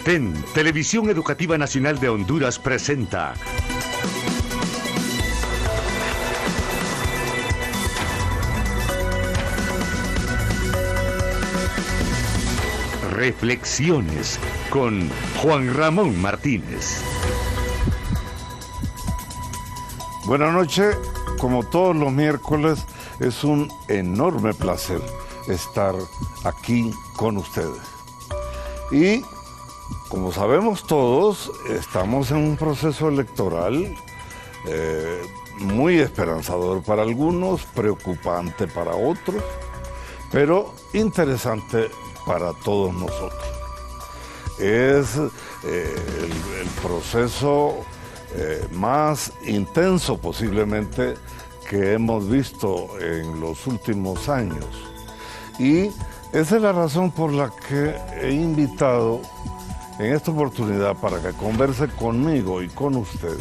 TEN, Televisión Educativa Nacional de Honduras presenta Reflexiones con Juan Ramón Martínez. Buenas noches, como todos los miércoles, es un enorme placer estar aquí con ustedes. Y, como sabemos todos, estamos en un proceso electoral muy esperanzador para algunos, preocupante para otros, pero interesante para todos nosotros. Es el proceso más intenso posiblemente que hemos visto en los últimos años. Y esa es la razón por la que he invitado en esta oportunidad para que converse conmigo y con usted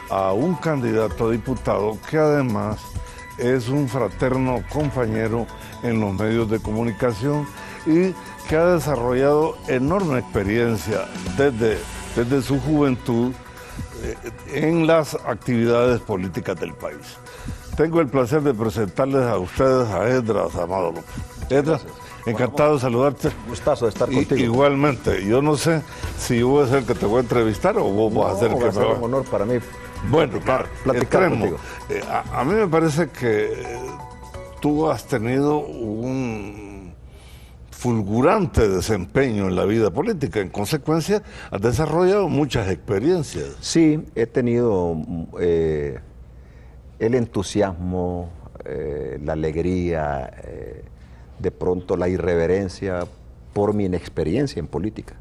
a un candidato a diputado que además es un fraterno compañero en los medios de comunicación y que ha desarrollado enorme experiencia desde su juventud en las actividades políticas del país. Tengo el placer de presentarles a ustedes a Esdras Amado López. Esdras, encantado de saludarte. Gustazo de estar contigo. Igualmente, yo no sé si yo voy a ser el que te voy a entrevistar o vos vas a ser el que me va a... un honor para mí. Bueno, platicar contigo. A mí me parece que tú has tenido un fulgurante desempeño en la vida política. En consecuencia, has desarrollado muchas experiencias. Sí, he tenido el entusiasmo, la alegría, de pronto la irreverencia por mi inexperiencia en política.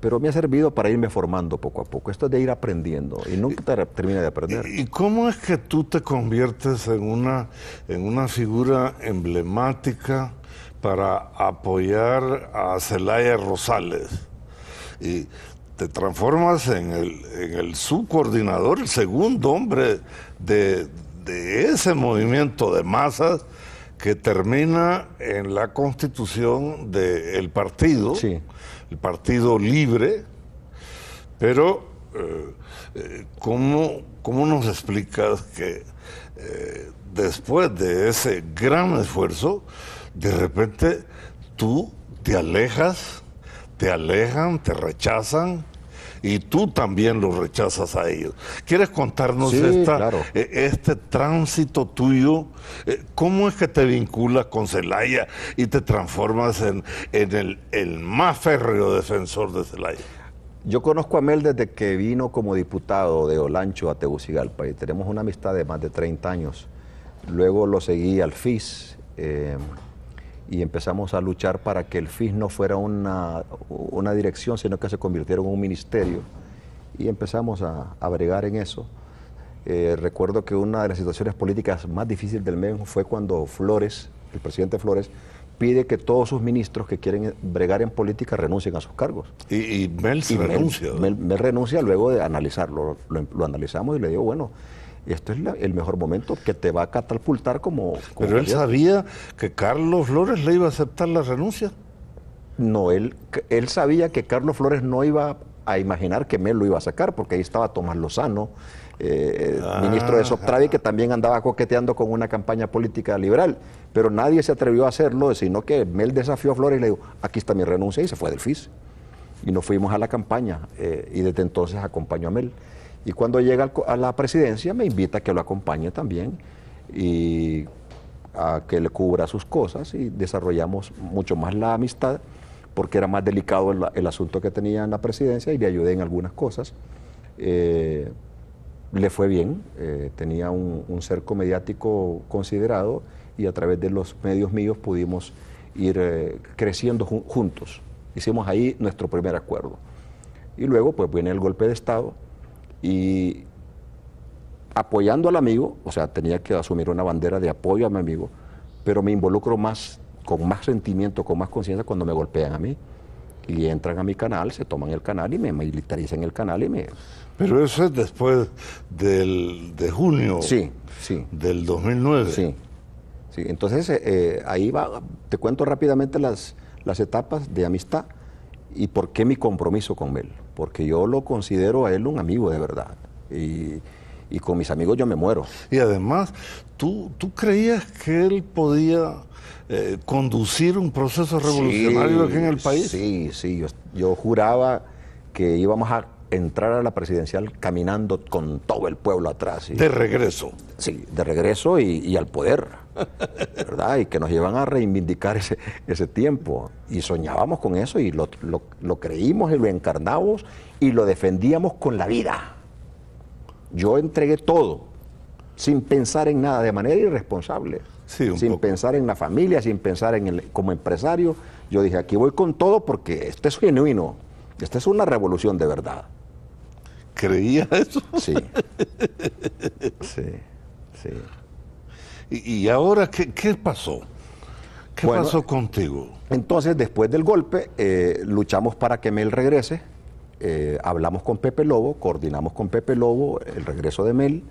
Pero me ha servido para irme formando poco a poco. Esto es de ir aprendiendo y nunca termina de aprender. ¿Y cómo es que tú te conviertes en una figura emblemática para apoyar a Zelaya Rosales? Y te transformas en el subcoordinador, el segundo hombre de ese movimiento de masas que termina en la constitución del partido, sí, el Partido Libre. Pero ¿cómo nos explicas que después de ese gran esfuerzo, de repente tú te alejas, te alejan, te rechazan y tú también los rechazas a ellos? ¿Quieres contarnos claro, este tránsito tuyo? ¿Cómo es que te vinculas con Zelaya y te transformas en el más férreo defensor de Zelaya? Yo conozco a Mel desde que vino como diputado de Olancho a Tegucigalpa y tenemos una amistad de más de 30 años. Luego lo seguí al FIS y empezamos a luchar para que el FIS no fuera una dirección, sino que se convirtiera en un ministerio. Y empezamos a bregar en eso. Recuerdo que una de las situaciones políticas más difíciles del MEN fue cuando Flores, el presidente Flores, pide que todos sus ministros que quieren bregar en política renuncien a sus cargos. Y Mel renuncia. Mel renuncia luego de analizarlo. Lo analizamos y le digo, bueno, esto es el mejor momento que te va a catapultar como Pero él sabía que Carlos Flores le iba a aceptar la renuncia. No, él sabía que Carlos Flores no iba a imaginar que Mel lo iba a sacar, porque ahí estaba Tomás Lozano, ministro de Soptravi, que también andaba coqueteando con una campaña política liberal, pero nadie se atrevió a hacerlo, sino que Mel desafió a Flores y le dijo, aquí está mi renuncia, y se fue del FIS. Y nos fuimos a la campaña, y desde entonces acompañó a Mel. Y cuando llega a la presidencia me invita a que lo acompañe también y a que le cubra sus cosas, y desarrollamos mucho más la amistad porque era más delicado el asunto que tenía en la presidencia y le ayudé en algunas cosas. Le fue bien, tenía un cerco mediático considerado y a través de los medios míos pudimos ir creciendo juntos. Hicimos ahí nuestro primer acuerdo. Y luego pues viene el golpe de Estado. Y apoyando al amigo, o sea, tenía que asumir una bandera de apoyo a mi amigo, pero me involucro más, con más sentimiento, con más conciencia cuando me golpean a mí. Y entran a mi canal, se toman el canal y me militarizan el canal y me... Pero eso es después de junio sí, del 2009. Sí. Entonces, ahí va, te cuento rápidamente las etapas de amistad. ¿Y por qué mi compromiso con Mel? Porque yo lo considero a él un amigo de verdad. Y con mis amigos yo me muero. Y además, ¿tú creías que él podía conducir un proceso revolucionario aquí en el país? Sí. Yo juraba que íbamos a entrar a la presidencial caminando con todo el pueblo atrás. De regreso. Sí, de regreso y al poder, ¿verdad? Y que nos llevan a reivindicar ese tiempo. Y soñábamos con eso y lo creímos y lo encarnamos y lo defendíamos con la vida. Yo entregué todo, sin pensar en nada, de manera irresponsable. Sí, sin poco. pensar en la familia, sin pensar como empresario. Yo dije, aquí voy con todo porque esto es genuino. Esta es una revolución de verdad. ¿Creía eso? Sí. ¿Y ahora qué pasó? ¿Qué pasó contigo? Entonces, después del golpe, luchamos para que Mel regrese. Hablamos con Pepe Lobo, coordinamos con Pepe Lobo el regreso de Mel.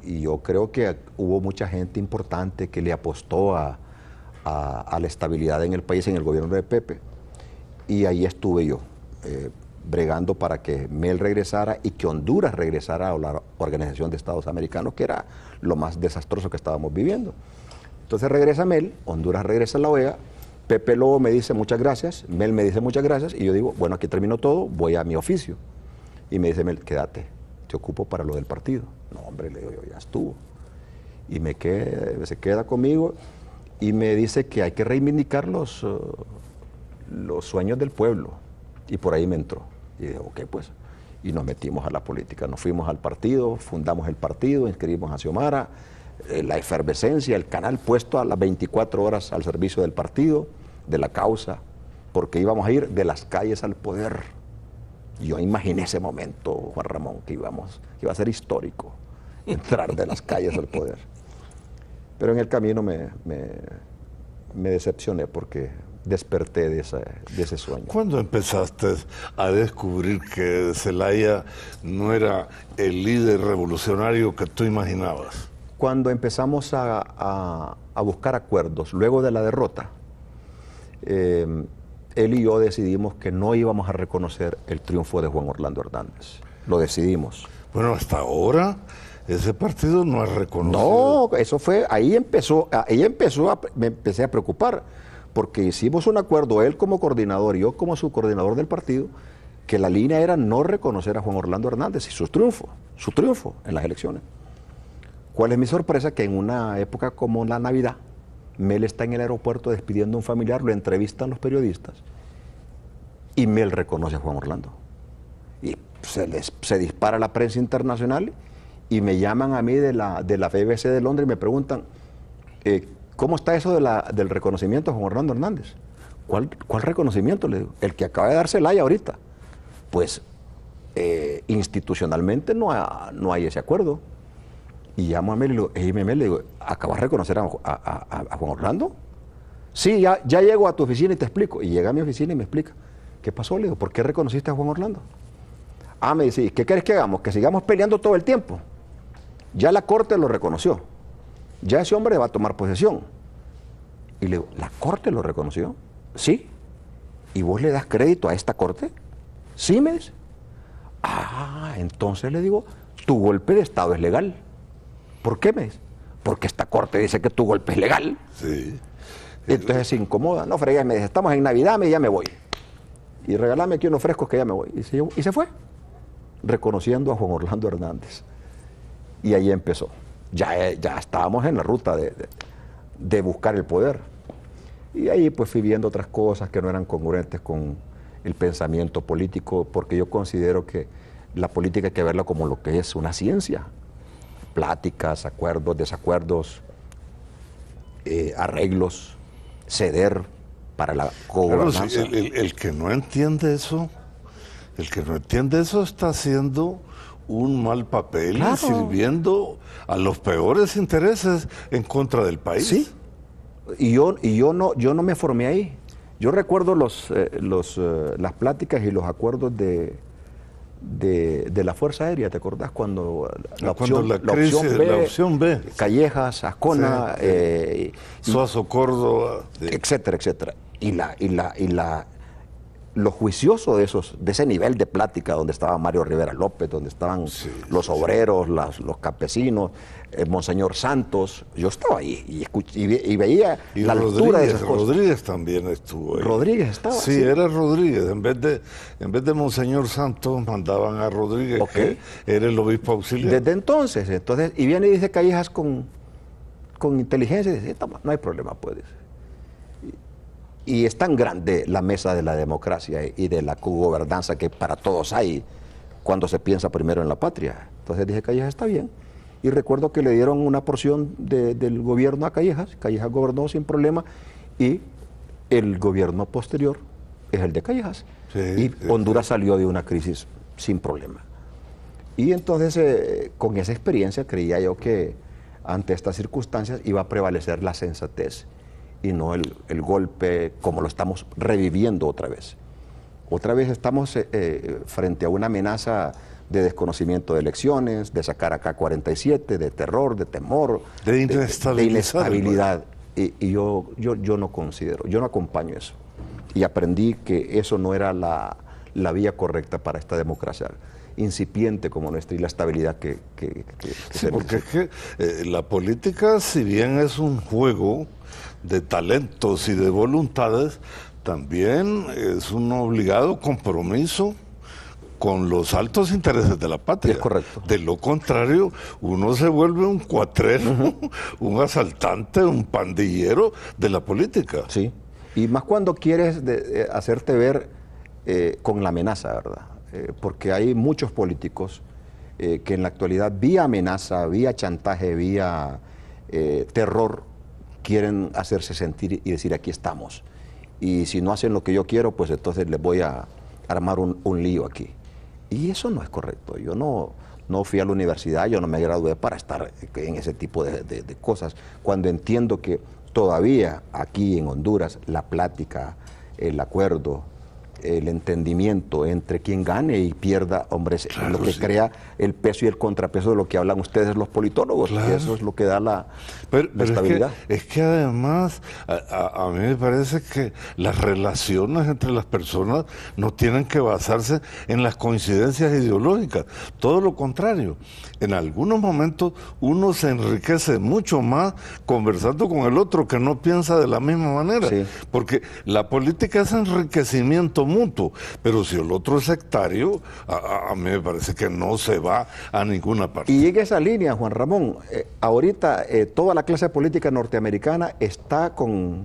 Y yo creo que hubo mucha gente importante que le apostó a la estabilidad en el país, en el gobierno de Pepe. Y ahí estuve yo, bregando para que Mel regresara y que Honduras regresara a la Organización de Estados Americanos, que era lo más desastroso que estábamos viviendo. Entonces regresa Mel, Honduras regresa a la OEA, Pepe Lobo me dice muchas gracias, Mel me dice muchas gracias, y yo digo, bueno, aquí termino todo, voy a mi oficio. Y me dice Mel, quédate, te ocupo para lo del partido. No, hombre, le digo yo, ya estuvo. Y se queda conmigo y me dice que hay que reivindicar los sueños del pueblo. Y por ahí me entró. Y dije, ok, pues. Y nos metimos a la política. Nos fuimos al partido, fundamos el partido, inscribimos a Xiomara, la efervescencia, el canal puesto a las 24 horas al servicio del partido, de la causa, porque íbamos a ir de las calles al poder. Yo imaginé ese momento, Juan Ramón, que iba a ser histórico, entrar de las calles al poder. Pero en el camino me decepcioné porque desperté de ese sueño. ¿Cuándo empezaste a descubrir que Zelaya no era el líder revolucionario que tú imaginabas? Cuando empezamos a buscar acuerdos, luego de la derrota, él y yo decidimos que no íbamos a reconocer el triunfo de Juan Orlando Hernández. Lo decidimos. Bueno, hasta ahora ese partido no ha reconocido. No, eso fue, me empecé a preocupar, porque hicimos un acuerdo, él como coordinador y yo como subcoordinador del partido, que la línea era no reconocer a Juan Orlando Hernández y su triunfo en las elecciones. ¿Cuál es mi sorpresa? Que en una época como la Navidad, Mel está en el aeropuerto despidiendo a un familiar, lo entrevistan los periodistas y Mel reconoce a Juan Orlando. Y se dispara la prensa internacional y me llaman a mí de la BBC de Londres y me preguntan, ¿cómo está eso del reconocimiento a Juan Orlando Hernández? ¿Cuál reconocimiento? Le digo, el que acaba de dar Zelaya ahorita. Pues institucionalmente no hay ese acuerdo. Y llamo a Mel y le digo, ¿acabas de reconocer a Juan Orlando? Sí, ya llego a tu oficina y te explico. Y llega a mi oficina y me explica. ¿Qué pasó? Le digo, ¿por qué reconociste a Juan Orlando? Ah, me dice, ¿qué quieres que hagamos? Que sigamos peleando todo el tiempo. Ya la Corte lo reconoció. Ya ese hombre va a tomar posesión. Y le digo, ¿la Corte lo reconoció? Sí. ¿Y vos le das crédito a esta Corte? Sí, me dice. Ah, entonces le digo, tu golpe de Estado es legal. ¿Por qué, me dice? Porque esta Corte dice que tu golpe es legal. Sí. Entonces se incomoda. No, fregues, me dice, estamos en Navidad, ya me voy. Y regálame aquí unos frescos que ya me voy. Y se fue, reconociendo a Juan Orlando Hernández. Y ahí empezó. Ya estábamos en la ruta de buscar el poder. Y ahí pues fui viendo otras cosas que no eran congruentes con el pensamiento político, porque yo considero que la política hay que verla como lo que es una ciencia. Pláticas, acuerdos, desacuerdos, arreglos, ceder para la gobernanza. Claro, sí, el que no entiende eso, está haciendo un mal papel, claro, sirviendo a los peores intereses en contra del país. Sí. Y yo no me formé ahí. Yo recuerdo las pláticas y los acuerdos de la Fuerza Aérea, ¿te acordás? Cuando la opción B, Callejas, Ascona, Suazo, Córdoba, etcétera, etcétera. lo juicioso de ese nivel de plática donde estaba Mario Rivera López, donde estaban los obreros, los campesinos, Monseñor Santos, yo estaba ahí y veía la altura de esas cosas. Rodríguez también estuvo ahí. Rodríguez estaba. Sí, era Rodríguez. En vez de Monseñor Santos mandaban a Rodríguez, que era el obispo auxiliar. Desde entonces, y viene y dice Callejas con inteligencia y dice, no hay problema, puedes. Y es tan grande la mesa de la democracia y de la cogobernanza que para todos hay cuando se piensa primero en la patria. Entonces dije, Callejas está bien. Y recuerdo que le dieron una porción del gobierno a Callejas. Callejas gobernó sin problema y el gobierno posterior es el de Callejas. Honduras salió de una crisis sin problema. Y entonces con esa experiencia creía yo que ante estas circunstancias iba a prevalecer la sensatez y no el golpe como lo estamos reviviendo otra vez. Otra vez estamos frente a una amenaza de desconocimiento de elecciones, de sacar acá 47, de terror, de temor, de inestabilidad. Y yo no considero, yo no acompaño eso. Y aprendí que eso no era la vía correcta para esta democracia incipiente como nuestra y la estabilidad que sí, porque es que la política, si bien es un juego de talentos y de voluntades, también es un obligado compromiso con los altos intereses de la patria. Es correcto. De lo contrario, uno se vuelve un cuatrero, un asaltante, un pandillero de la política. Sí, y más cuando quieres hacerte ver con la amenaza, ¿verdad? Porque hay muchos políticos que en la actualidad, vía amenaza, vía chantaje, vía terror, quieren hacerse sentir y decir aquí estamos. Y si no hacen lo que yo quiero, pues entonces les voy a armar un lío aquí. Y eso no es correcto. Yo no fui a la universidad, yo no me gradué para estar en ese tipo de cosas. Cuando entiendo que todavía aquí en Honduras la plática, el acuerdo, el entendimiento entre quien gane y pierda, hombre, es lo que crea el peso y el contrapeso de lo que hablan ustedes los politólogos, y eso es lo que da la estabilidad. Es que además, a mí me parece que las relaciones entre las personas no tienen que basarse en las coincidencias ideológicas, todo lo contrario. En algunos momentos uno se enriquece mucho más conversando con el otro que no piensa de la misma manera, porque la política es enriquecimiento mutuo, pero si el otro es sectario, a mí me parece que no se va a ninguna parte. Y en esa línea, Juan Ramón, ahorita toda la clase política norteamericana está con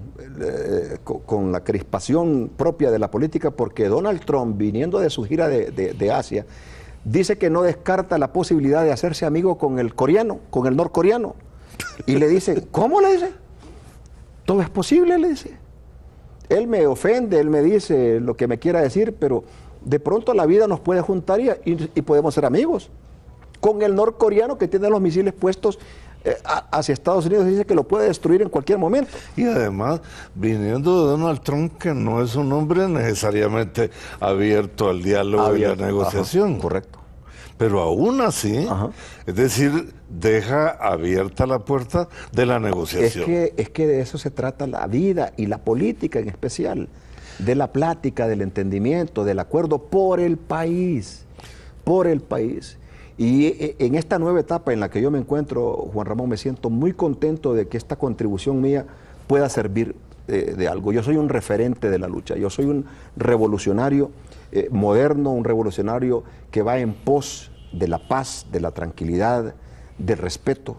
la crispación propia de la política, porque Donald Trump, viniendo de su gira de Asia, dice que no descarta la posibilidad de hacerse amigo con el coreano, con el norcoreano. Y le dice, ¿cómo le dice? Todo es posible, le dice. Él me ofende, él me dice lo que me quiera decir, pero de pronto la vida nos puede juntar y podemos ser amigos. Con el norcoreano que tiene los misiles puestos hacia Estados Unidos, dice que lo puede destruir en cualquier momento. Y además, viniendo de Donald Trump, que no es un hombre necesariamente abierto al diálogo y la negociación. Ajá, correcto. Pero aún así, es decir, deja abierta la puerta de la negociación. Es que de eso se trata la vida y la política en especial, de la plática, del entendimiento, del acuerdo por el país, por el país. Y en esta nueva etapa en la que yo me encuentro, Juan Ramón, me siento muy contento de que esta contribución mía pueda servir de algo. Yo soy un referente de la lucha, yo soy un revolucionario moderno, un revolucionario que va en pos de la paz, de la tranquilidad, del respeto,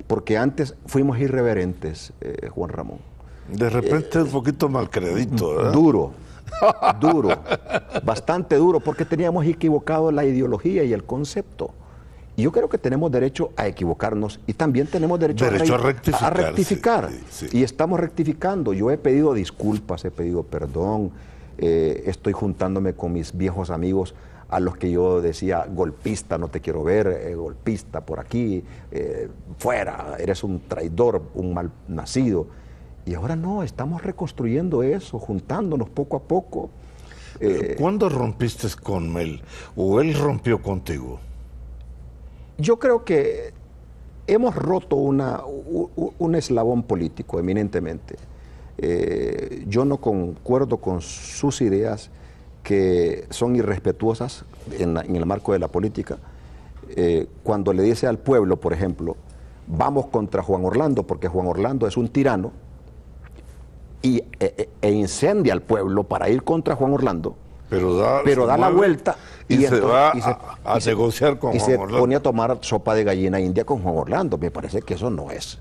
porque antes fuimos irreverentes, Juan Ramón. De repente un poquito malcredito, ¿verdad? Duro, bastante duro, porque teníamos equivocado la ideología y el concepto. Y yo creo que tenemos derecho a equivocarnos y también tenemos derecho a rectificar. Sí. Y estamos rectificando. Yo he pedido disculpas, he pedido perdón, estoy juntándome con mis viejos amigos a los que yo decía, golpista, no te quiero ver, golpista por aquí, fuera, eres un traidor, un mal nacido. Y ahora no, estamos reconstruyendo eso, juntándonos poco a poco. ¿Cuándo rompiste con Mel? ¿O él rompió contigo? Yo creo que hemos roto un eslabón político, eminentemente. Yo no concuerdo con sus ideas que son irrespetuosas en el marco de la política, cuando le dice al pueblo, por ejemplo, vamos contra Juan Orlando porque Juan Orlando es un tirano, e incendia al pueblo para ir contra Juan Orlando, pero da la vuelta y se va a negociar con Juan Orlando. Y se pone a tomar sopa de gallina india con Juan Orlando. Me parece que eso no es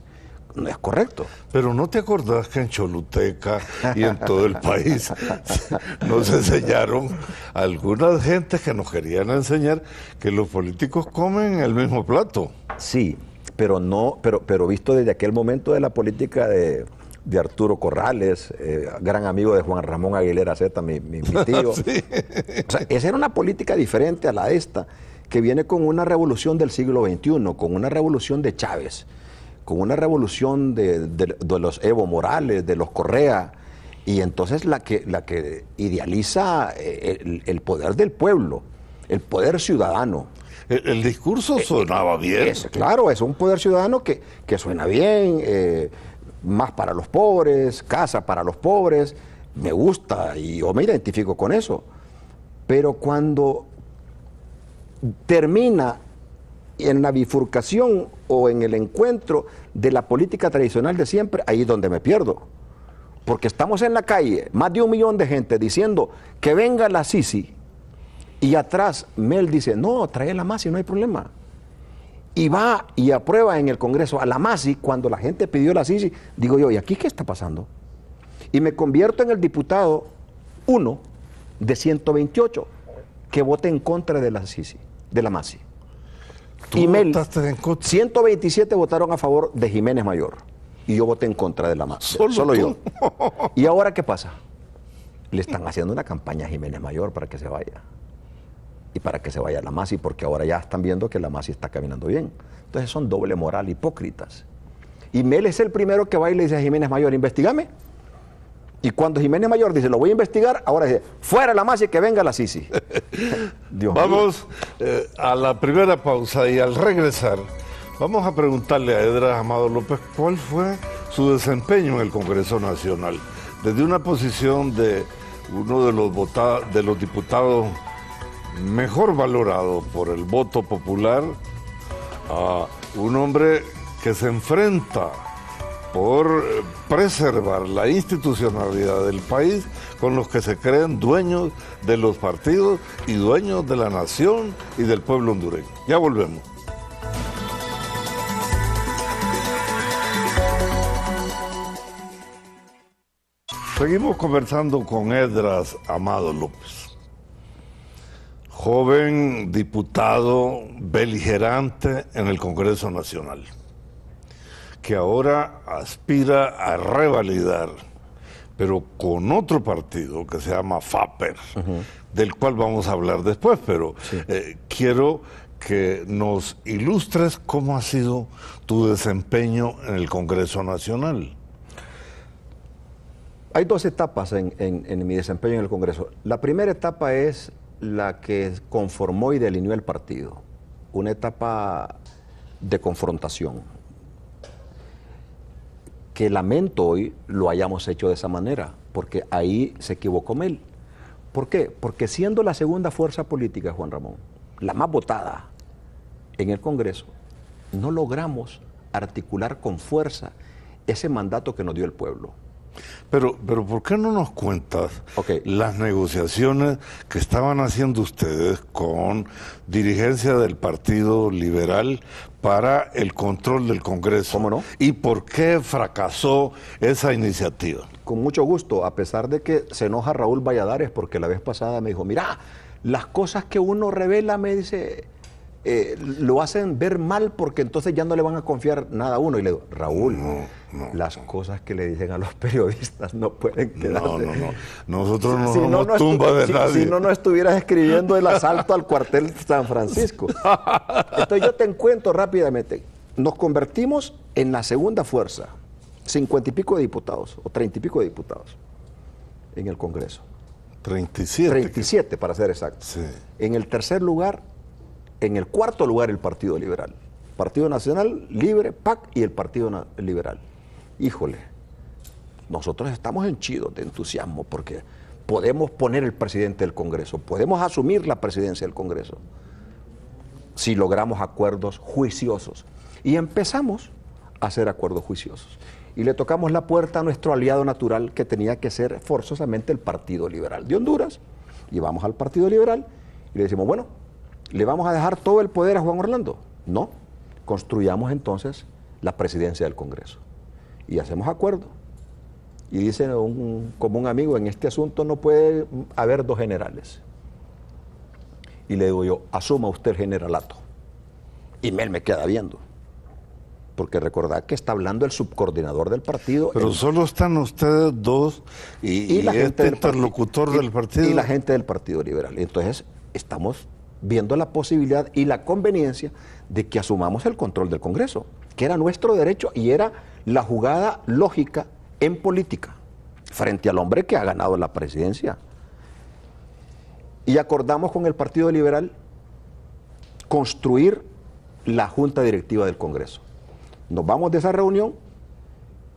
correcto. Pero ¿no te acordás que en Choluteca y en todo el país nos enseñaron algunas gentes que nos querían enseñar que los políticos comen el mismo plato? Sí, pero visto desde aquel momento de la política de Arturo Corrales, gran amigo de Juan Ramón Aguilera Zeta, mi tío. Sí. O sea, esa era una política diferente a la de esta, que viene con una revolución del siglo XXI, con una revolución de Chávez, con una revolución de los Evo Morales, de los Correa, y entonces la que idealiza el poder del pueblo, el poder ciudadano. El discurso sonaba bien. Claro, es un poder ciudadano que suena bien, más para los pobres, casa para los pobres, me gusta y yo me identifico con eso. Pero cuando termina en la bifurcación o en el encuentro de la política tradicional de siempre, ahí es donde me pierdo. Porque estamos en la calle, más de 1 millón de gente diciendo que venga la Sisi, y atrás Mel dice, no, trae la Masi, no hay problema. Y va y aprueba en el Congreso a la Masi cuando la gente pidió la Sisi. Digo yo, ¿y aquí qué está pasando? Y me convierto en el diputado 1 de 128 que vote en contra de la Sisi, de la Masi. ¿Tú votaste en contra? 127 votaron a favor de Jiménez Mayor y yo voté en contra de la Masi. Solo yo. ¿Y ahora qué pasa? Le están haciendo una campaña a Jiménez Mayor para que se vaya. Y para que se vaya la Masi, porque ahora ya están viendo que la Masi está caminando bien. Entonces son doble moral, hipócritas. Y Mel es el primero que va y le dice a Jiménez Mayor, investígame. Y cuando Jiménez Mayor dice, lo voy a investigar, ahora dice, fuera la Masi, que venga la Sisi. Vamos a la primera pausa y al regresar vamos a preguntarle a Edras Amado López cuál fue su desempeño en el Congreso Nacional. Desde una posición de uno de los diputados mejor valorado por el voto popular, a un hombre que se enfrenta por preservar la institucionalidad del país con los que se creen dueños de los partidos y dueños de la nación y del pueblo hondureño. Ya volvemos. Seguimos conversando con Edras Amado López, joven diputado beligerante en el Congreso Nacional, que ahora aspira a revalidar, pero con otro partido que se llama FAPER, del cual vamos a hablar después, pero sí. Quiero que nos ilustres cómo ha sido tu desempeño en el Congreso Nacional. Hay 2 etapas en mi desempeño en el Congreso. La primera etapa es la que conformó y delineó el partido, una etapa de confrontación, que lamento hoy lo hayamos hecho de esa manera, porque ahí se equivocó Mel. ¿Por qué? Porque siendo la segunda fuerza política, Juan Ramón, la más votada en el Congreso, no logramos articular con fuerza ese mandato que nos dio el pueblo. Pero ¿por qué no nos cuentas las negociaciones que estaban haciendo ustedes con dirigencia del Partido Liberal para el control del Congreso? ¿Cómo no? ¿Y por qué fracasó esa iniciativa? Con mucho gusto, a pesar de que se enoja Raúl Valladares, porque la vez pasada me dijo, mira, las cosas que uno revela, me dice, lo hacen ver mal porque entonces ya no le van a confiar nada a uno. Y le digo, Raúl, las cosas que le dicen a los periodistas no pueden quedarse. No. Nosotros no somos tumba de nadie. Si no estuvieras escribiendo el asalto al cuartel San Francisco. Entonces yo te encuentro rápidamente. Nos convertimos en la segunda fuerza, 50 y pico de diputados, o 30 y pico de diputados en el Congreso. 37 para ser exacto. Sí. En el tercer lugar, en el cuarto lugar, el Partido Liberal. Partido Nacional, Libre, PAC y el Partido Liberal. Híjole, nosotros estamos henchidos de entusiasmo porque podemos poner el presidente del Congreso, podemos asumir la presidencia del Congreso si logramos acuerdos juiciosos. Y empezamos a hacer acuerdos juiciosos. Y le tocamos la puerta a nuestro aliado natural, que tenía que ser forzosamente el Partido Liberal de Honduras. Y vamos al Partido Liberal y le decimos, bueno, ¿le vamos a dejar todo el poder a Juan Orlando? No, construyamos entonces la presidencia del Congreso. Y hacemos acuerdo. Y dice como un amigo, en este asunto no puede haber dos generales. Y le digo yo, asuma usted el generalato. Y Mel me queda viendo. Porque recordad que está hablando el subcoordinador del partido. Pero solo están ustedes dos y la gente del interlocutor del partido. Y la gente del Partido Liberal. Entonces estamos viendo la posibilidad y la conveniencia de que asumamos el control del Congreso, que era nuestro derecho y era la jugada lógica en política, frente al hombre que ha ganado la presidencia. Y acordamos con el Partido Liberal construir la Junta Directiva del Congreso. Nos vamos de esa reunión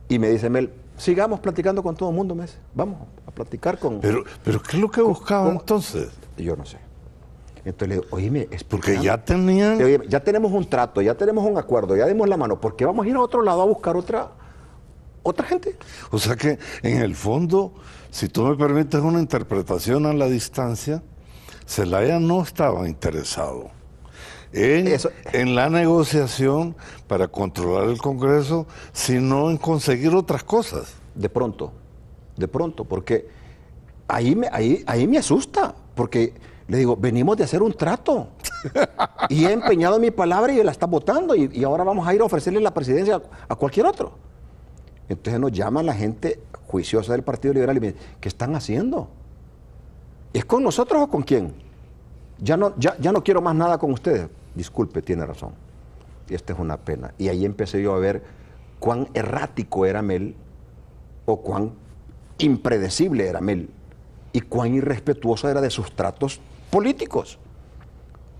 y me dice Mel, sigamos platicando con todo el mundo, vamos a platicar con... Pero ¿qué es lo que buscaban entonces? Yo no sé. Entonces le digo, oíme, porque ya tenían... Ya tenemos un trato, ya tenemos un acuerdo, ya dimos la mano, ¿por qué vamos a ir a otro lado a buscar otra gente? O sea que, en el fondo, si tú me permites una interpretación a la distancia, Zelaya no estaba interesado en la negociación para controlar el Congreso, sino en conseguir otras cosas. De pronto, porque ahí me asusta, porque le digo, venimos de hacer un trato y he empeñado mi palabra y la está votando y ahora vamos a ir a ofrecerle la presidencia a cualquier otro. Entonces nos llama la gente juiciosa del Partido Liberal y me dice, ¿qué están haciendo? ¿Es con nosotros o con quién? Ya no quiero más nada con ustedes. Disculpe, tiene razón. Y esta es una pena. Y ahí empecé yo a ver cuán errático era Mel, o cuán impredecible era Mel, y cuán irrespetuoso era de sus tratos políticos.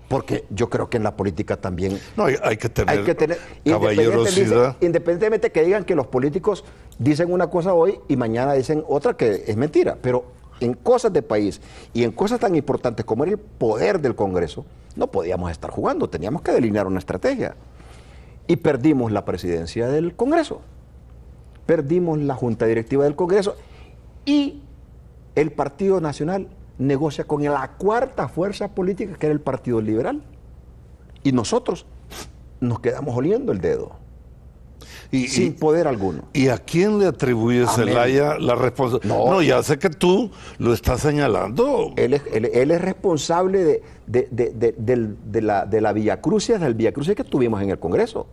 Porque yo creo que en la política también... No, hay que tener caballerosidad. Independientemente que digan que los políticos dicen una cosa hoy y mañana dicen otra que es mentira, pero en cosas de país y en cosas tan importantes como era el poder del Congreso, no podíamos estar jugando, teníamos que delinear una estrategia. Y perdimos la presidencia del Congreso, perdimos la Junta Directiva del Congreso y el Partido Nacional negocia con la cuarta fuerza política, que era el Partido Liberal. Y nosotros nos quedamos oliendo el dedo, sin poder alguno. ¿Y a quién le atribuye Zelaya la responsabilidad? No, ya sé que tú lo estás señalando. Él es responsable de la villacrucia, del villacrucia que tuvimos en el Congreso.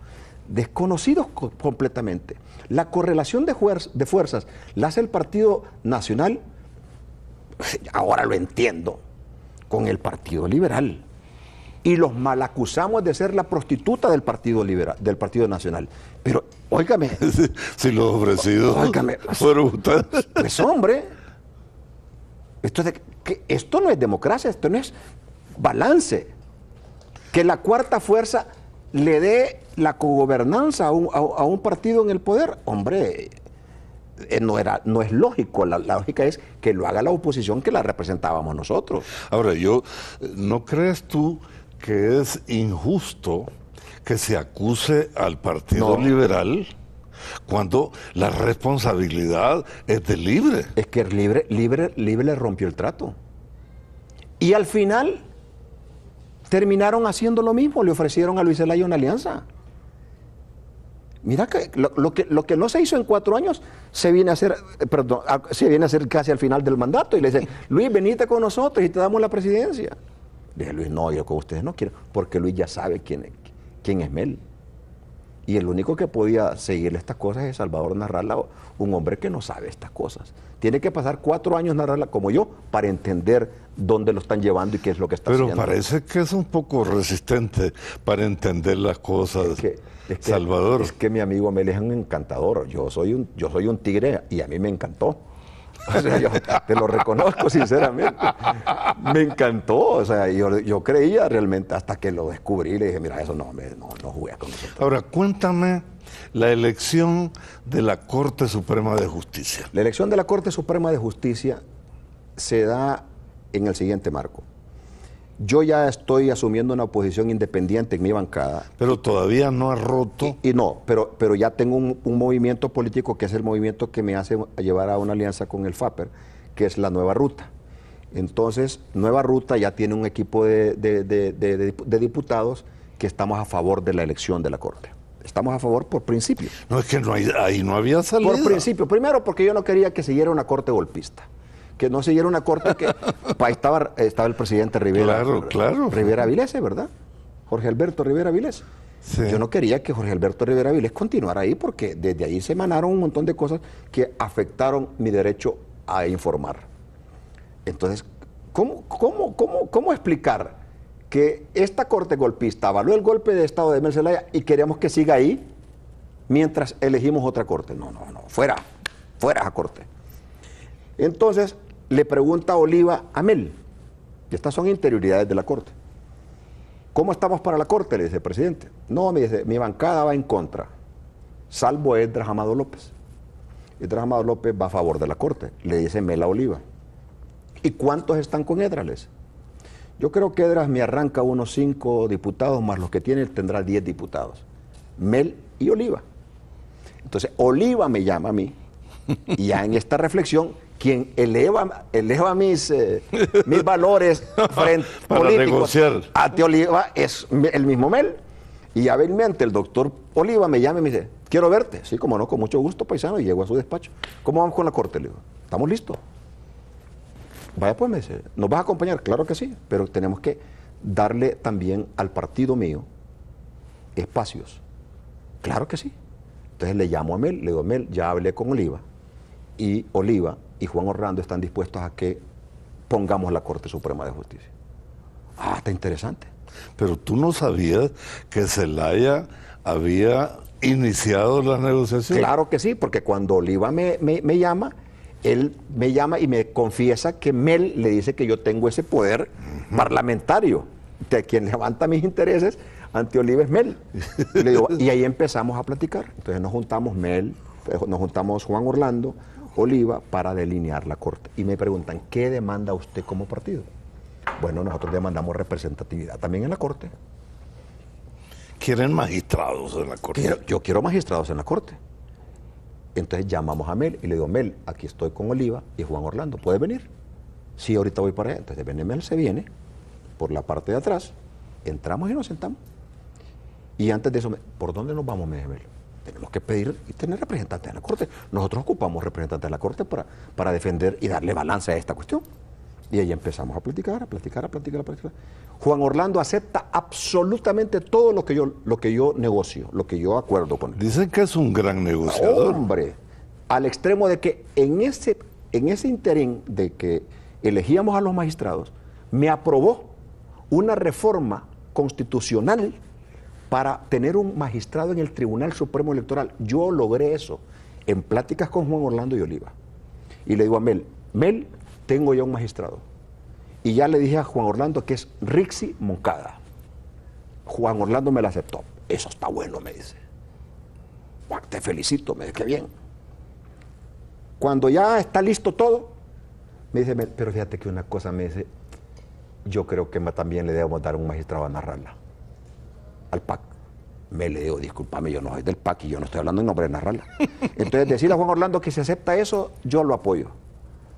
Desconocidos completamente. La correlación de fuerzas la hace el Partido Nacional, ahora lo entiendo, con el Partido Liberal. Y los malacusamos de ser la prostituta del Partido Liberal, del Partido Nacional. Pero, óigame. Si los ofrecidos fueron ustedes. Pues hombre, esto no es democracia, esto no es balance. Que la cuarta fuerza le dé la cogobernanza a un partido en el poder, hombre, no es lógico. La lógica es que lo haga la oposición, que la representábamos nosotros. Ahora, ¿no crees tú que es injusto que se acuse al Partido Liberal cuando la responsabilidad es del Libre? Es que Libre le rompió el trato. Y al final terminaron haciendo lo mismo, le ofrecieron a Luis Zelaya una alianza. Mira que lo que no se hizo en 4 años se viene a hacer casi al final del mandato y le dicen, Luis, venite con nosotros y te damos la presidencia. Le dije, Luis, no, yo con ustedes no quiero, porque Luis ya sabe quién es Mel. Y el único que podía seguirle estas cosas es Salvador Narrala, un hombre que no sabe estas cosas. Tiene que pasar 4 años Narrala como yo para entender dónde lo están llevando y qué es lo que está haciendo. Pero parece que es un poco resistente para entender las cosas, Salvador. Es que mi amigo Mel es un encantador. Yo soy un tigre y a mí me encantó. O sea, yo te lo reconozco sinceramente. Me encantó. O sea, yo creía realmente hasta que lo descubrí y le dije, mira, eso no jugué con eso. Ahora, cuéntame la elección de la Corte Suprema de Justicia. La elección de la Corte Suprema de Justicia se da en el siguiente marco. Yo ya estoy asumiendo una posición independiente en mi bancada. Pero todavía no ha roto. Y no, pero ya tengo un movimiento político que es el movimiento que me hace llevar a una alianza con el FAPER, que es la Nueva Ruta. Entonces, Nueva Ruta ya tiene un equipo de diputados que estamos a favor de la elección de la Corte. Estamos a favor por principio. No, es que no hay, ahí no había salida. Por principio. Primero, porque yo no quería que siguiera una Corte golpista. Que no siguiera una Corte que... Ahí estaba el presidente Rivera. Claro. Rivera Vilés, ¿verdad? Jorge Alberto Rivera Vilés. Sí. Yo no quería que Jorge Alberto Rivera Vilés continuara ahí porque desde ahí se emanaron un montón de cosas que afectaron mi derecho a informar. Entonces, ¿cómo explicar que esta Corte golpista avaló el golpe de Estado de Mel Zelaya y queremos que siga ahí mientras elegimos otra Corte? No, fuera esa Corte. Entonces, le pregunta Oliva a Mel, y estas son interioridades de la Corte. ¿Cómo estamos para la Corte?, le dice el presidente. No, me dice, mi bancada va en contra, salvo Esdras Amado López. Esdras Amado López va a favor de la Corte, le dice Mel a Oliva. ¿Y cuántos están con Esdras? Yo creo que Esdras me arranca unos 5 diputados, más los que tiene, tendrá 10 diputados. Mel y Oliva. Entonces, Oliva me llama a mí, y ya en esta reflexión, quien eleva mis valores frente para políticos negociar ante Oliva es el mismo Mel. Y hábilmente el doctor Oliva me llama y me dice, quiero verte. Sí, como no, con mucho gusto, paisano, y llego a su despacho. ¿Cómo vamos con la Corte? Le digo, ¿estamos listos? Vaya pues, me dice, ¿nos vas a acompañar? Claro que sí, pero tenemos que darle también al partido mío espacios. Claro que sí. Entonces le llamo a Mel, le digo, Mel, ya hablé con Oliva, y Oliva y Juan Orlando están dispuestos a que pongamos la Corte Suprema de Justicia. Ah, está interesante. Pero tú no sabías que Zelaya había iniciado las negociaciones. Claro que sí, porque cuando Oliva me llama, él me llama y me confiesa que Mel le dice que yo tengo ese poder parlamentario, de quien levanta mis intereses ante Oliva es Mel. Le digo, y ahí empezamos a platicar. Entonces nos juntamos Mel, nos juntamos Juan Orlando, Oliva, para delinear la Corte. Y me preguntan, ¿qué demanda usted como partido? Bueno, nosotros demandamos representatividad también en la Corte. Quieren magistrados en la Corte. Yo quiero magistrados en la Corte. Entonces llamamos a Mel y le digo, Mel, aquí estoy con Oliva y Juan Orlando, ¿puedes venir? Sí, ahorita voy para allá. Entonces Mel se viene por la parte de atrás, entramos y nos sentamos. Y antes de eso, ¿por dónde nos vamos, Mel? Tenemos que pedir y tener representantes en la Corte. Nosotros ocupamos representantes en la Corte para defender y darle balance a esta cuestión. Y ahí empezamos a platicar. Juan Orlando acepta absolutamente todo lo que yo negocio, lo que yo acuerdo con él. Dicen que es un gran negociador. Hombre, al extremo de que en ese interín de que elegíamos a los magistrados, me aprobó una reforma constitucional para tener un magistrado en el Tribunal Supremo Electoral. Yo logré eso en pláticas con Juan Orlando y Oliva. Y le digo a Mel, tengo ya un magistrado. Y ya le dije a Juan Orlando que es Rixi Moncada. Juan Orlando me la aceptó. Eso está bueno, me dice. Te felicito, me dice, qué bien. Cuando ya está listo todo, me dice, pero fíjate que una cosa, me dice, yo creo que también le debemos dar un magistrado a Narrala, al PAC. Me le digo, discúlpame, yo no soy del PAC y yo no estoy hablando en nombre de Narrala. Entonces, decirle a Juan Orlando que si acepta eso, yo lo apoyo.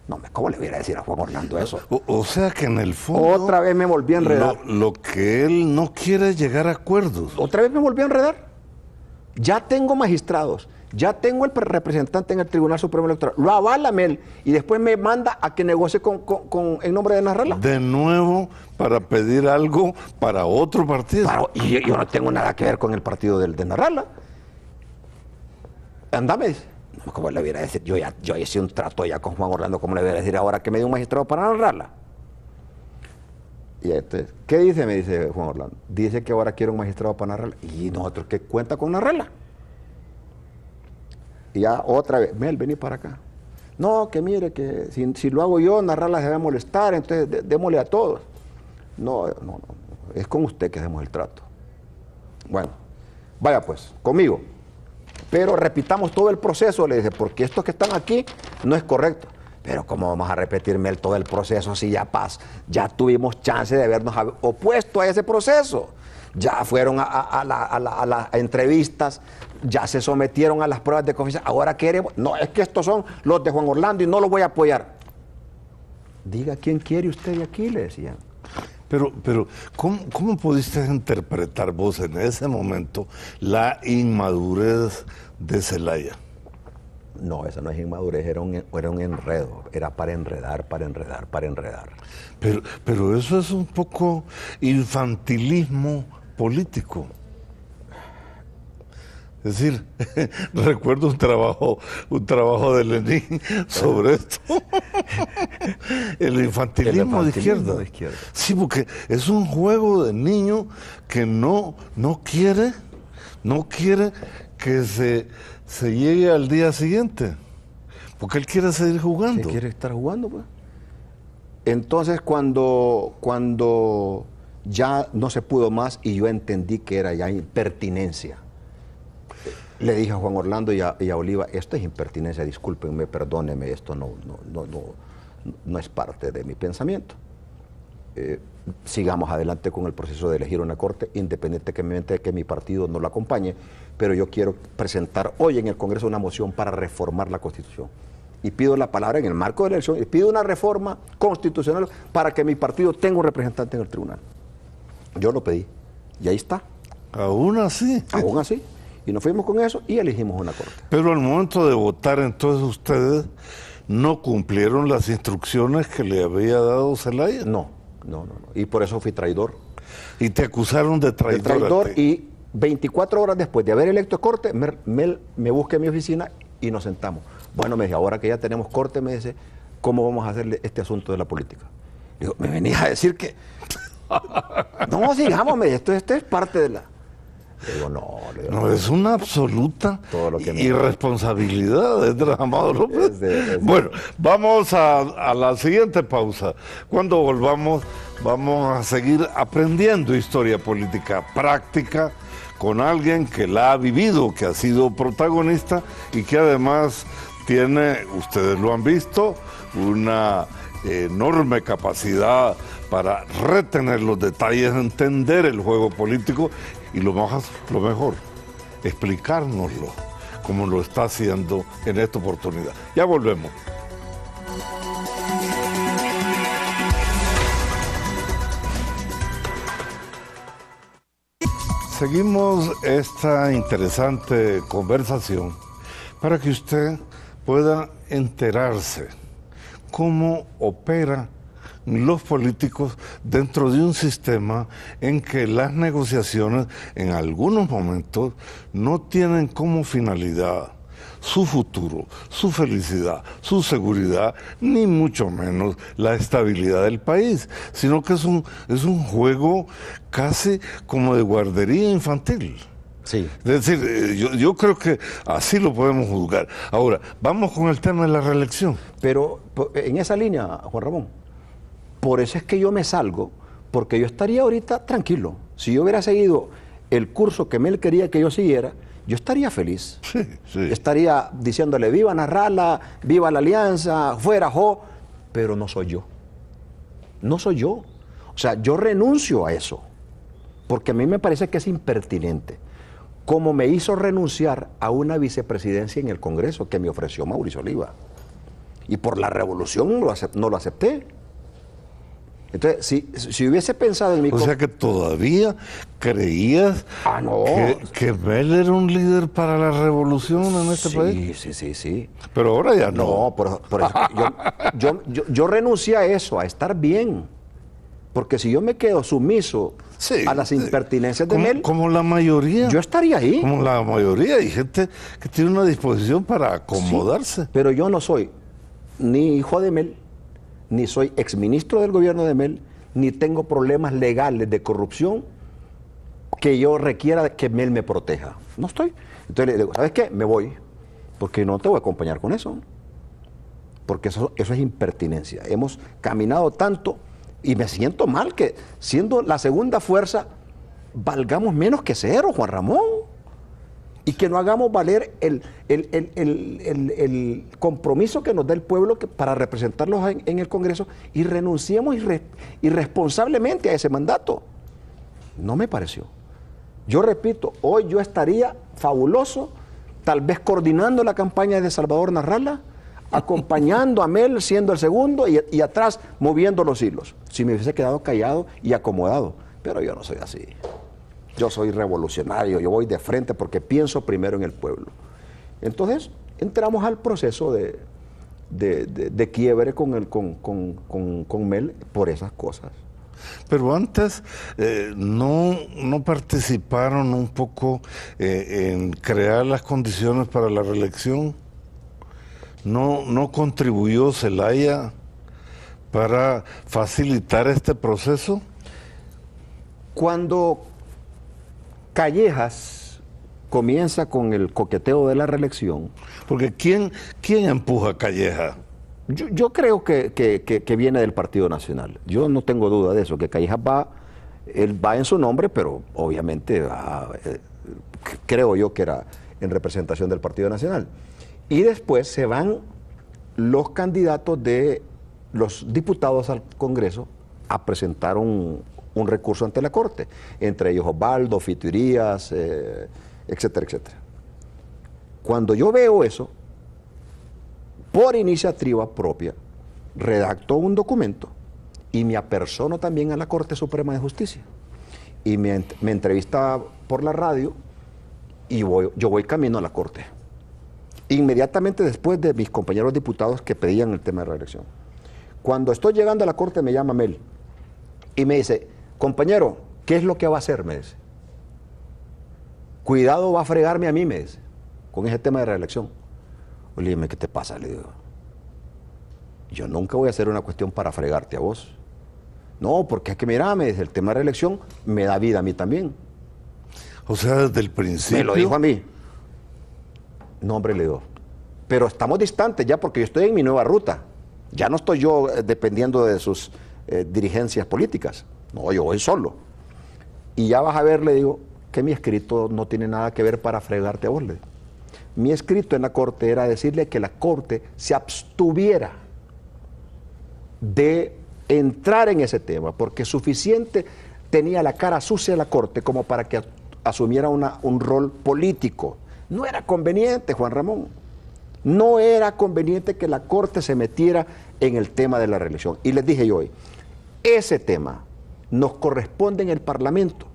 No, ¿cómo le voy a decir a Juan Orlando eso? O sea que en el fondo... Otra vez me volví a enredar. Lo que él no quiere es llegar a acuerdos. Otra vez me volví a enredar. Ya tengo magistrados, ya tengo el representante en el Tribunal Supremo Electoral. Lo avala Mel y después me manda a que negocie en nombre de Narrala. De nuevo, para pedir algo para otro partido. Y yo no tengo nada que ver con el partido de Narrala. Andame, dice. ¿Cómo le voy a decir? Yo hice un trato ya con Juan Orlando, ¿cómo le voy a decir ahora que me dio un magistrado para Narrala? Y entonces, ¿qué dice? Me dice Juan Orlando. Dice que ahora quiere un magistrado para Narrala. Y nosotros, ¿qué cuenta con Narrala? Y ya otra vez, Mel, vení para acá. No, que mire, que si lo hago yo, Narrala se va a molestar, entonces démosle a todos. No, es con usted que hacemos el trato. Bueno, vaya pues, conmigo. Pero repitamos todo el proceso, le dije, porque estos que están aquí no es correcto. Pero ¿cómo vamos a repetirme todo el proceso si ya tuvimos chance de habernos opuesto a ese proceso? Ya fueron a las entrevistas, ya se sometieron a las pruebas de confianza, ahora queremos, no, es que estos son los de Juan Orlando y no los voy a apoyar. Diga quién quiere usted de aquí, le decían. Pero ¿cómo pudiste interpretar vos en ese momento la inmadurez de Zelaya? No, esa no es inmadurez, era un enredo, era para enredar. Pero eso es un poco infantilismo político. Es decir, recuerdo un trabajo de Lenin sobre esto. El infantilismo de izquierda. Sí, porque es un juego de niño que no quiere que se llegue al día siguiente. Porque él quiere seguir jugando. Él quiere estar jugando, pues. Entonces, cuando ya no se pudo más y yo entendí que era ya impertinencia, le dije a Juan Orlando y a Oliva, esto es impertinencia, discúlpenme, perdónenme, esto no es parte de mi pensamiento. Sigamos adelante con el proceso de elegir una corte, independientemente de que mi partido no lo acompañe, pero yo quiero presentar hoy en el Congreso una moción para reformar la Constitución. Y pido la palabra en el marco de la elección, y pido una reforma constitucional para que mi partido tenga un representante en el tribunal. Yo lo pedí, y ahí está. ¿Aún así? Aún así. Y nos fuimos con eso y elegimos una corte. Pero al momento de votar, entonces ustedes no cumplieron las instrucciones que le había dado Zelaya. No. Y por eso fui traidor. Y te acusaron de traidor. De traidor, y 24 horas después de haber electo corte, me busqué en mi oficina y nos sentamos. Bueno, me dice, ahora que ya tenemos corte, me dice, ¿cómo vamos a hacerle este asunto de la política? Digo, me venías a decir que... No, sigamos, me dice, esto es parte de la... Le digo, no, es una absoluta irresponsabilidad de Amado López. Bueno, vamos a la siguiente pausa. Cuando volvamos, vamos a seguir aprendiendo historia política práctica con alguien que la ha vivido, que ha sido protagonista y que además tiene, ustedes lo han visto, una enorme capacidad para retener los detalles, entender el juego político y lo mejor, explicárnoslo como lo está haciendo en esta oportunidad. Ya volvemos. Seguimos esta interesante conversación para que usted pueda enterarse cómo opera los políticos dentro de un sistema en que las negociaciones en algunos momentos no tienen como finalidad su futuro, su felicidad, su seguridad, ni mucho menos la estabilidad del país, sino que es un juego casi como de guardería infantil. Sí. Es decir, yo creo que así lo podemos juzgar. Ahora, vamos con el tema de la reelección. Pero en esa línea, Juan Ramón, por eso es que yo me salgo, porque yo estaría ahorita tranquilo. Si yo hubiera seguido el curso que Mel quería que yo siguiera, yo estaría feliz. Sí. Estaría diciéndole viva Narrala, viva la Alianza, fuera Jo, pero no soy yo. No soy yo. O sea, yo renuncio a eso, porque a mí me parece que es impertinente. Como me hizo renunciar a una vicepresidencia en el Congreso que me ofreció Mauricio Oliva. Y por la revolución no lo acepté. Entonces, si hubiese pensado en mi... O sea que todavía creías que Mel era un líder para la revolución en este país. Sí. Pero ahora ya no. No, por eso yo renuncié a eso, a estar bien. Porque si yo me quedo sumiso a las impertinencias de Mel... Como la mayoría. Yo estaría ahí. Como la mayoría. Hay gente que tiene una disposición para acomodarse. Sí, pero yo no soy ni hijo de Mel, ni soy exministro del gobierno de Mel, ni tengo problemas legales de corrupción que yo requiera que Mel me proteja. No estoy. Entonces le digo, ¿sabes qué? Me voy, porque no te voy a acompañar con eso. Porque eso es impertinencia. Hemos caminado tanto y me siento mal que, siendo la segunda fuerza, valgamos menos que cero, Juan Ramón. y que no hagamos valer el compromiso que nos da el pueblo para representarlos en el Congreso y renunciemos irresponsablemente a ese mandato. No me pareció. Yo repito, hoy yo estaría fabuloso, tal vez coordinando la campaña de Salvador Narrala, acompañando a Mel siendo el segundo y atrás moviendo los hilos. Si me hubiese quedado callado y acomodado, pero yo no soy así. Yo soy revolucionario, yo voy de frente porque pienso primero en el pueblo. Entonces, entramos al proceso de quiebre con Mel por esas cosas. Pero antes, ¿no participaron un poco en crear las condiciones para la reelección? ¿No contribuyó Zelaya para facilitar este proceso? Cuando Callejas comienza con el coqueteo de la reelección. Porque ¿quién empuja a Callejas? Yo creo que viene del Partido Nacional. Yo no tengo duda de eso, que Callejas él va en su nombre, pero obviamente creo yo que era en representación del Partido Nacional. Y después se van los candidatos de los diputados al Congreso a presentar un recurso ante la Corte, entre ellos Osvaldo, Fito Irías, etcétera, etcétera. Cuando yo veo eso, por iniciativa propia, redacto un documento y me apersono también a la Corte Suprema de Justicia. Y me entrevista por la radio y yo voy camino a la Corte. Inmediatamente después de mis compañeros diputados que pedían el tema de la reelección. Cuando estoy llegando a la Corte me llama Mel y me dice, compañero, ¿qué es lo que va a hacer? Me dice. Cuidado, va a fregarme a mí, me dice, con ese tema de reelección. Oye, dime, ¿qué te pasa? Le digo, yo nunca voy a hacer una cuestión para fregarte a vos. No, porque es que mira, me dice, el tema de reelección me da vida a mí también. O sea, desde el principio. Me lo dijo a mí. No, hombre, le digo, pero estamos distantes ya porque yo estoy en mi nueva ruta. Ya no estoy yo dependiendo de sus dirigencias políticas. No, yo voy solo. Y ya vas a ver, le digo, que mi escrito no tiene nada que ver para fregarte a vos. Le digo. Mi escrito en la Corte era decirle que la Corte se abstuviera de entrar en ese tema, porque suficiente tenía la cara sucia la Corte como para que asumiera un rol político. No era conveniente, Juan Ramón. No era conveniente que la Corte se metiera en el tema de la reelección. Y les dije yo hoy, ese tema nos corresponde en el Parlamento.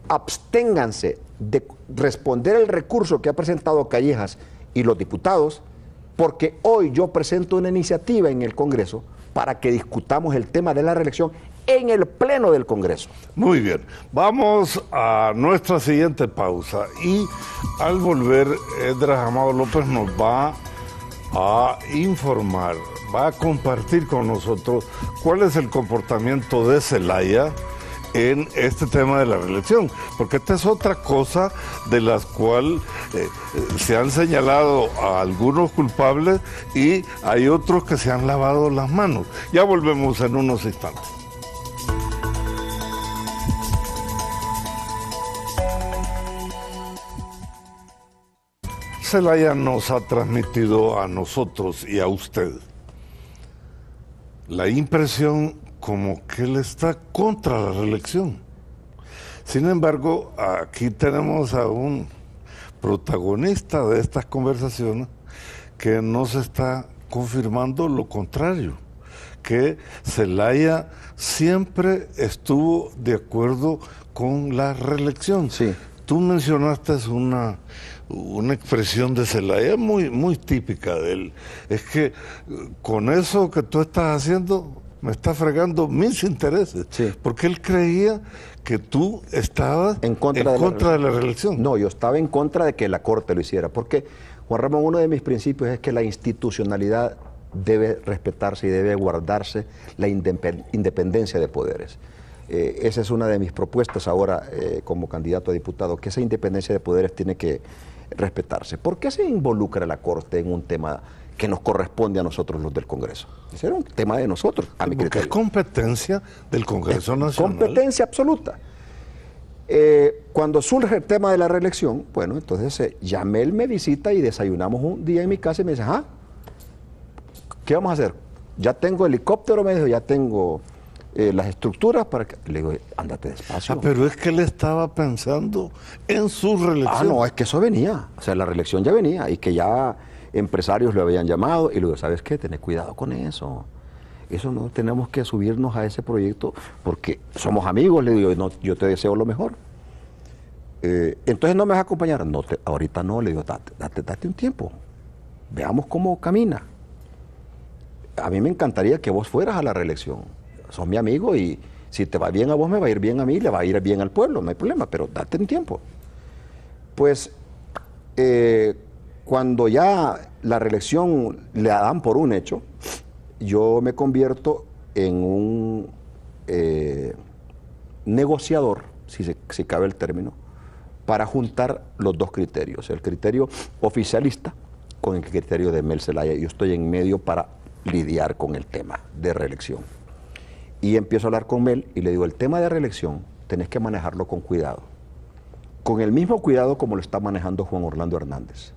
Absténganse de responder el recurso que ha presentado Callejas y los diputados, porque hoy yo presento una iniciativa en el Congreso para que discutamos el tema de la reelección en el Pleno del Congreso. Muy bien, vamos a nuestra siguiente pausa y al volver, Esdras Amado López nos va a informar, va a compartir con nosotros cuál es el comportamiento de Zelaya en este tema de la reelección, porque esta es otra cosa de las cuales se han señalado a algunos culpables y hay otros que se han lavado las manos. Ya volvemos en unos instantes. Zelaya nos ha transmitido a nosotros y a usted la impresión como que él está contra la reelección. Sin embargo, aquí tenemos a un protagonista de estas conversaciones que nos está confirmando lo contrario, que Zelaya siempre estuvo de acuerdo con la reelección. Sí. Tú mencionaste una expresión de Zelaya muy típica de él. Es que con eso que tú estás haciendo me está fregando mis intereses. Sí. Porque él creía que tú estabas en contra de la reelección. No, yo estaba en contra de que la Corte lo hiciera. Porque, Juan Ramón, uno de mis principios es que la institucionalidad debe respetarse y debe guardarse la independencia de poderes. Esa es una de mis propuestas ahora como candidato a diputado, que esa independencia de poderes tiene que respetarse. ¿Por qué se involucra la Corte en un tema que nos corresponde a nosotros los del Congreso? Ese era un tema de nosotros, a mi criterio. Porque es competencia del Congreso Nacional. Competencia absoluta. Cuando surge el tema de la reelección, bueno, entonces Yamel me visita y desayunamos un día en mi casa y me dice, ¿qué vamos a hacer? Ya tengo helicóptero, me dijo, ya tengo las estructuras para que... Le digo, ándate despacio. Pero es que él estaba pensando en su reelección. No, es que eso venía, o sea, la reelección ya venía y que ya empresarios lo habían llamado y le digo, ¿sabes qué? Tened cuidado con eso. Eso no tenemos que subirnos a ese proyecto porque somos amigos, le digo, no, yo te deseo lo mejor. Entonces no me vas a acompañar. No, ahorita no, le digo, date un tiempo. Veamos cómo camina. A mí me encantaría que vos fueras a la reelección. Sos mi amigo y si te va bien a vos, me va a ir bien a mí, le va a ir bien al pueblo, no hay problema, pero date un tiempo. Pues cuando ya la reelección le dan por un hecho, yo me convierto en un negociador, si cabe el término, para juntar los dos criterios, el criterio oficialista con el criterio de Mel Zelaya. Yo estoy en medio para lidiar con el tema de reelección. Y empiezo a hablar con Mel y le digo, el tema de reelección tenés que manejarlo con cuidado. Con el mismo cuidado como lo está manejando Juan Orlando Hernández.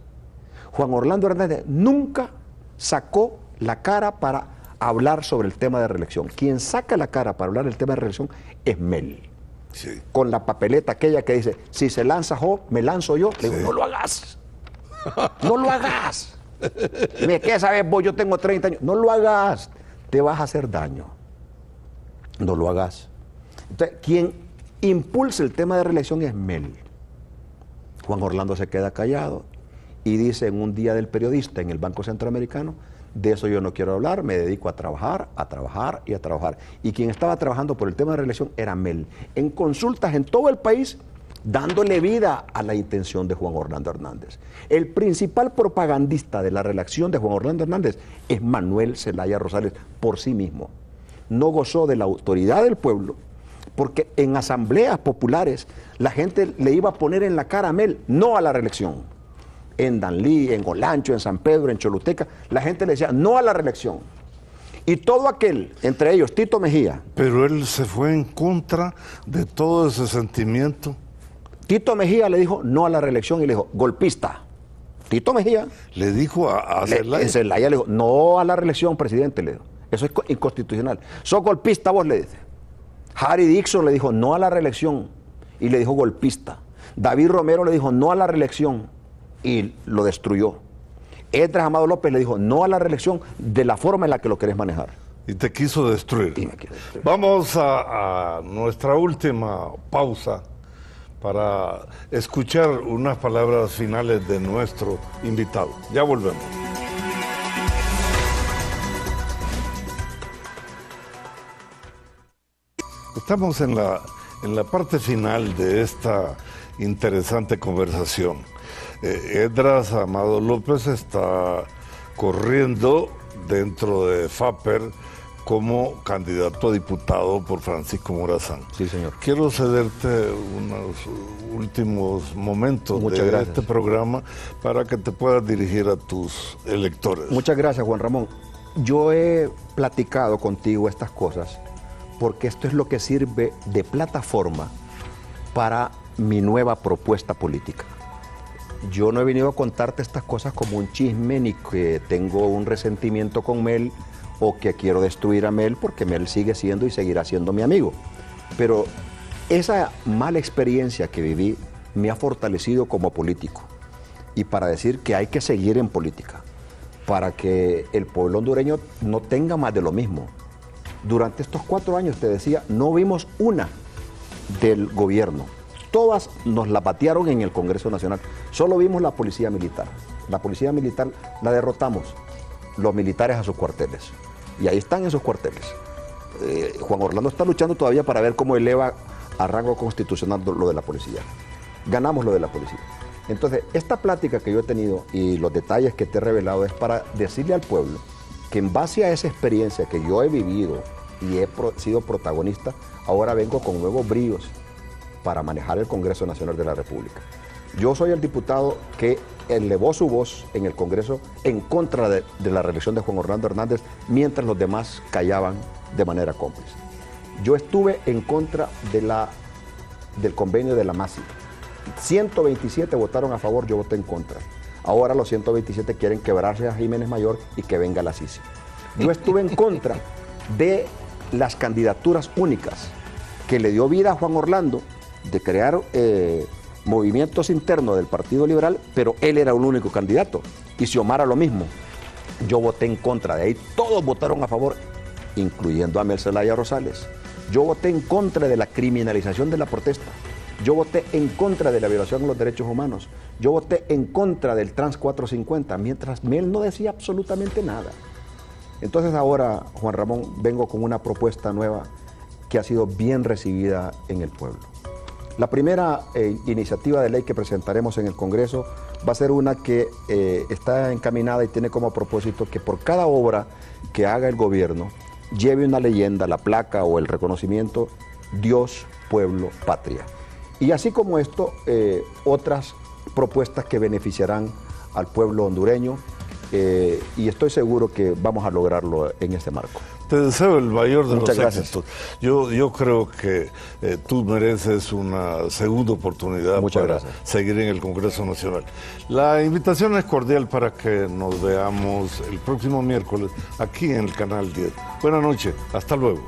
Juan Orlando Hernández nunca sacó la cara para hablar sobre el tema de reelección. Quien saca la cara para hablar del tema de reelección es Mel. Sí. Con la papeleta aquella que dice, si se lanza Jo, me lanzo yo. Le digo, no lo hagas. No lo hagas. ¿Qué sabes vos? Yo tengo 30 años. No lo hagas. Te vas a hacer daño. No lo hagas. Entonces, quien impulsa el tema de reelección es Mel. Juan Orlando se queda callado y dice en un día del periodista en el Banco Centroamericano, de eso yo no quiero hablar, me dedico a trabajar y a trabajar. Y quien estaba trabajando por el tema de reelección era Mel. En consultas en todo el país, dándole vida a la intención de Juan Orlando Hernández. El principal propagandista de la reelección de Juan Orlando Hernández es Manuel Zelaya Rosales por sí mismo. No gozó de la autoridad del pueblo, porque en asambleas populares la gente le iba a poner en la cara a Mel, no a la reelección. En Danlí, en Olancho, en San Pedro, en Choluteca, la gente le decía no a la reelección. Y todo aquel, entre ellos Tito Mejía. Pero él se fue en contra de todo ese sentimiento. Tito Mejía le dijo no a la reelección y le dijo, golpista. Tito Mejía. Le dijo a Zelaya. Zelaya le dijo, no a la reelección, presidente, le dijo. Eso es inconstitucional. Sos golpista, vos, le dice. Harry Dixon le dijo no a la reelección y le dijo golpista. David Romero le dijo no a la reelección y lo destruyó. Esdras Amado López le dijo no a la reelección de la forma en la que lo querés manejar. Y te quiso destruir. Y me quiso destruir. Vamos a nuestra última pausa para escuchar unas palabras finales de nuestro invitado. Ya volvemos. Estamos en la parte final de esta interesante conversación. Esdras Amado López está corriendo dentro de FAPER como candidato a diputado por Francisco Morazán. Sí, señor. Quiero cederte unos últimos momentos gracias. Este programa para que te puedas dirigir a tus electores. Muchas gracias, Juan Ramón. Yo he platicado contigo estas cosas porque esto es lo que sirve de plataforma para mi nueva propuesta política. Yo no he venido a contarte estas cosas como un chisme, ni que tengo un resentimiento con Mel o que quiero destruir a Mel, porque Mel sigue siendo y seguirá siendo mi amigo. Pero esa mala experiencia que viví me ha fortalecido como político y para decir que hay que seguir en política, para que el pueblo hondureño no tenga más de lo mismo. Durante estos 4 años, te decía, no vimos una del gobierno. Todas nos la patearon en el Congreso Nacional. Solo vimos la policía militar. La policía militar la derrotamos, los militares a sus cuarteles. Y ahí están en sus cuarteles. Juan Orlando está luchando todavía para ver cómo eleva a rango constitucional lo de la policía. Ganamos lo de la policía. Entonces, esta plática que yo he tenido y los detalles que te he revelado es para decirle al pueblo que en base a esa experiencia que yo he vivido y he sido protagonista, ahora vengo con nuevos bríos para manejar el Congreso Nacional de la República. Yo soy el diputado que elevó su voz en el Congreso en contra de la reelección de Juan Orlando Hernández, mientras los demás callaban de manera cómplice. Yo estuve en contra de la del convenio de la MASI. 127 votaron a favor, yo voté en contra. Ahora los 127 quieren quebrarse a Jiménez Mayor y que venga la Sisi. Yo estuve en contra de las candidaturas únicas que le dio vida a Juan Orlando de crear movimientos internos del Partido Liberal, pero él era un único candidato. Y Xiomara lo mismo. Yo voté en contra de ahí, todos votaron a favor, incluyendo a Mel Zelaya Rosales. Yo voté en contra de la criminalización de la protesta. Yo voté en contra de la violación de los derechos humanos. Yo voté en contra del Trans 450, mientras Mel no decía absolutamente nada. Entonces ahora, Juan Ramón, vengo con una propuesta nueva que ha sido bien recibida en el pueblo. La primera iniciativa de ley que presentaremos en el Congreso va a ser una que está encaminada y tiene como propósito que por cada obra que haga el gobierno lleve una leyenda, la placa o el reconocimiento Dios, pueblo, patria. Y así como esto, otras propuestas que beneficiarán al pueblo hondureño y estoy seguro que vamos a lograrlo en este marco. Te deseo el mayor de Muchas los gracias. éxitos. Yo creo que tú mereces una segunda oportunidad Muchas para gracias. seguir en el Congreso Nacional. La invitación es cordial para que nos veamos el próximo miércoles aquí en el Canal 10. Buenas noches, hasta luego.